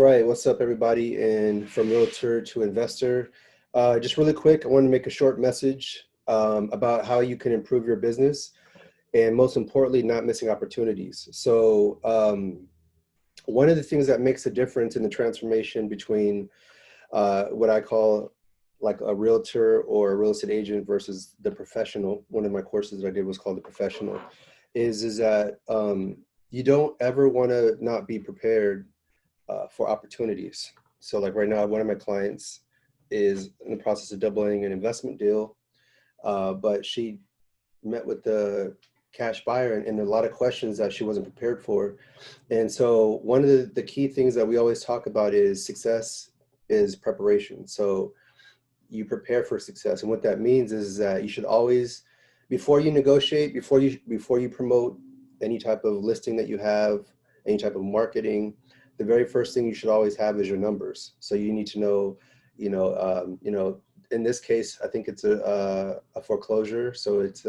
right, what's up, everybody? And from realtor to investor, just really quick, I want to make a short message about how you can improve your business, and most importantly, not missing opportunities. So, one of the things that makes a difference in the transformation between what I call like a realtor or a real estate agent versus the professional. One of my courses that I did was called the professional. Is that you don't ever want to not be prepared for opportunities. So like right now, one of my clients is in the process of doubling an investment deal, but she met with the cash buyer and a lot of questions that she wasn't prepared for. And so one of the key things that we always talk about is success is preparation. So you prepare for success. And what that means is that you should always, before you negotiate, before you promote any type of listing that you have, any type of marketing, the very first thing you should always have is your numbers. So you need to know, in this case, I think it's a foreclosure. So it's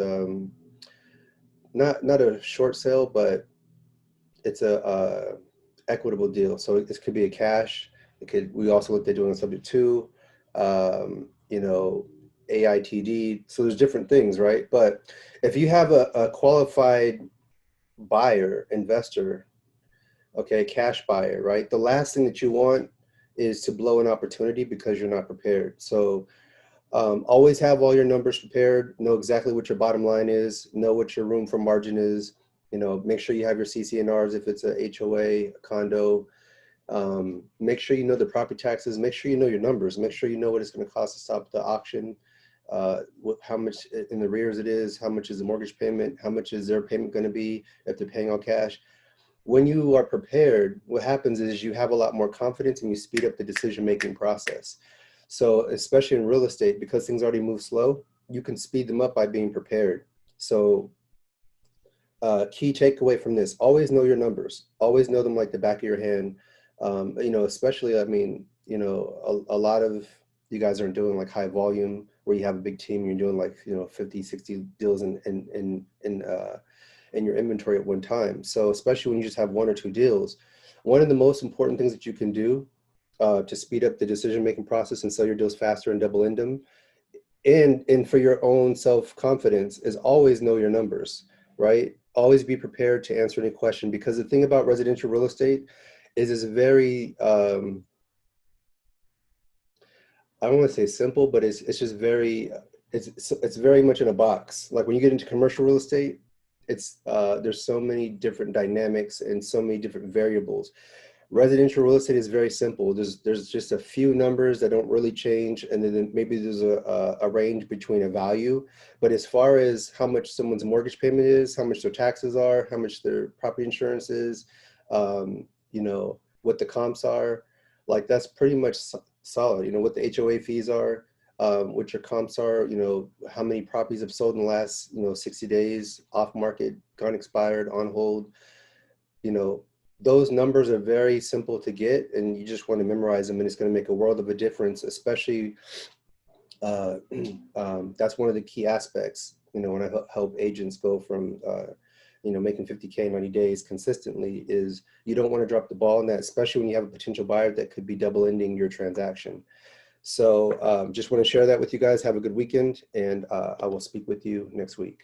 not a short sale, but it's a equitable deal. So this could be a cash. We also looked at doing a subject to, AITD. So there's different things, right? But if you have a qualified buyer, investor, okay, cash buyer, right? The last thing that you want is to blow an opportunity because you're not prepared. So always have all your numbers prepared, know exactly what your bottom line is, know what your room for margin is, make sure you have your CC&Rs if it's a HOA, a condo. Make sure you know the property taxes, make sure you know your numbers, make sure you know what it's going to cost to stop the auction, how much in the rears it is, how much is the mortgage payment, how much is their payment going to be if they're paying all cash. When you are prepared, what happens is you have a lot more confidence and you speed up the decision-making process. So especially in real estate, because things already move slow, you can speed them up by being prepared. So key takeaway from this, always know your numbers, always know them like the back of your hand. Especially, I mean, a lot of you guys aren't doing like high volume where you have a big team, you're doing like, 50, 60 deals in your inventory at one time. So especially when you just have one or two deals, one of the most important things that you can do to speed up the decision-making process and sell your deals faster and double in them, and for your own self-confidence, is always know your numbers, right? Always be prepared to answer any question, because the thing about residential real estate is it's very, I don't want to say simple, but it's just very, it's very much in a box. Like when you get into commercial real estate, it's there's so many different dynamics and so many different variables. Residential real estate is very simple. There's just a few numbers that don't really change, and then maybe there's a range between a value. But as far as how much someone's mortgage payment is, how much their taxes are, how much their property insurance is, what the comps are, like that's pretty much solid. What the HOA fees are, what your comps are, how many properties have sold in the last 60 days, off market, gone expired, on hold. Those numbers are very simple to get, and you just want to memorize them, and it's going to make a world of a difference, especially that's one of the key aspects, when I help agents go from making 50K in 90 days consistently, is you don't want to drop the ball in that, especially when you have a potential buyer that could be double ending your transaction. So just want to share that with you guys. Have a good weekend, and I will speak with you next week.